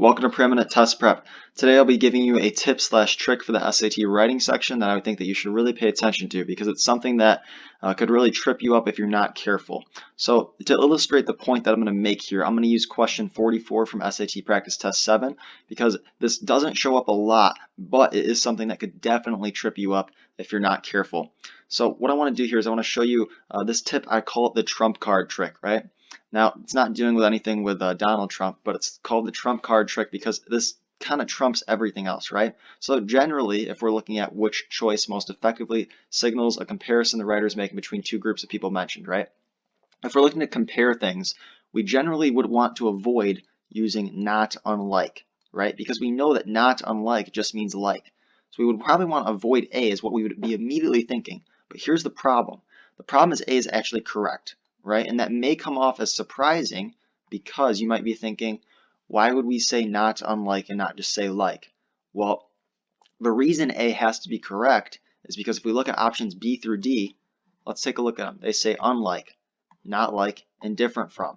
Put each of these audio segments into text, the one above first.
Welcome to Preeminent Test Prep. Today I'll be giving you a tip/trick for the SAT writing section that I would think that you should really pay attention to because it's something that could really trip you up if you're not careful. So to illustrate the point that I'm going to make here, I'm going to use question 44 from SAT Practice Test 7 because this doesn't show up a lot, but it is something that could definitely trip you up if you're not careful. So what I want to do here is I want to show you this tip. I call it the trump card trick, right? Now, it's not dealing with anything with Donald Trump, but it's called the trump card trick because this kind of trumps everything else, right? So generally, if we're looking at which choice most effectively signals a comparison the writer is making between two groups of people mentioned, right? If we're looking to compare things, we generally would want to avoid using not unlike, right? Because we know that not unlike just means like. So we would probably want to avoid A is what we would be immediately thinking. But here's the problem. The problem is A is actually correct, right? And that may come off as surprising because you might be thinking, why would we say not unlike and not just say like? Well, the reason A has to be correct is because if we look at options B through D, let's take a look at them. They say unlike, not like, and different from.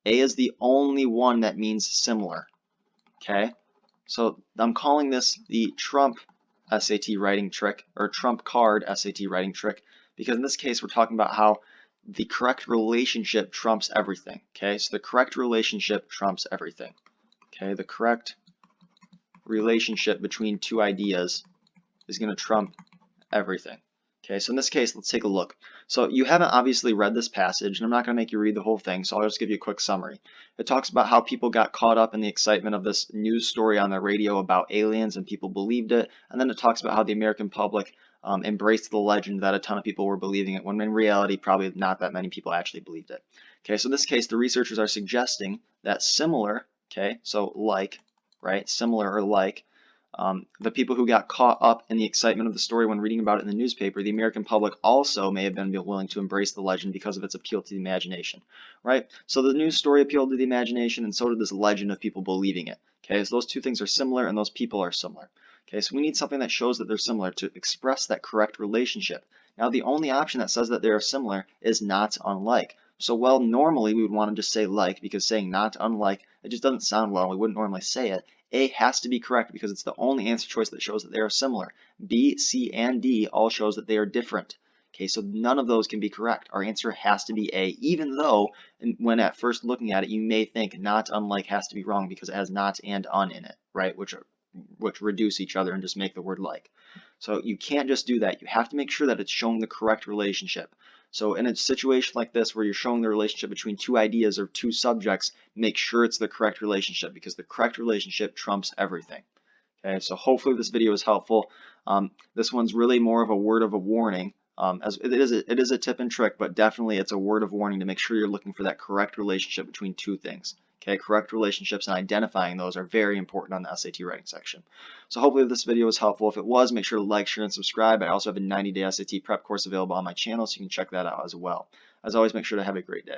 A is the only one that means similar, okay? So I'm calling this the trump SAT writing trick, or trump card SAT writing trick, because in this case we're talking about how the correct relationship trumps everything, okay? So the correct relationship trumps everything, okay? The correct relationship between two ideas is going to trump everything. Okay, so in this case, let's take a look. So you haven't obviously read this passage, and I'm not going to make you read the whole thing, so I'll just give you a quick summary. It talks about how people got caught up in the excitement of this news story on the radio about aliens, and people believed it, and then it talks about how the American public embraced the legend that a ton of people were believing it, when in reality, probably not that many people actually believed it. Okay, so in this case, the researchers are suggesting that similar, okay, so like, right, similar or like, the people who got caught up in the excitement of the story when reading about it in the newspaper, the American public also may have been willing to embrace the legend because of its appeal to the imagination, right? So the news story appealed to the imagination, and so did this legend of people believing it. Okay, so those two things are similar, and those people are similar. Okay, so we need something that shows that they're similar to express that correct relationship. Now, the only option that says that they are similar is not unlike. So, well, normally we would want to just say like, because saying not unlike, it just doesn't sound well. We wouldn't normally say it. A has to be correct because it's the only answer choice that shows that they are similar. B, C, and D all shows that they are different. Okay, so none of those can be correct. Our answer has to be A, even though when at first looking at it, you may think not unlike has to be wrong because it has not and un in it, right? Which reduce each other and just make the word like. So you can't just do that. You have to make sure that it's showing the correct relationship. So in a situation like this where you're showing the relationship between two ideas or two subjects, make sure it's the correct relationship because the correct relationship trumps everything. Okay, so hopefully this video is helpful. This one's really more of a word of a warning. As it is a tip and trick, but definitely it's a word of warning to make sure you're looking for that correct relationship between two things. Okay, correct relationships and identifying those are very important on the SAT writing section. So hopefully this video was helpful. If it was, make sure to like, share, and subscribe. I also have a 90-day SAT prep course available on my channel, so you can check that out as well. As always, make sure to have a great day.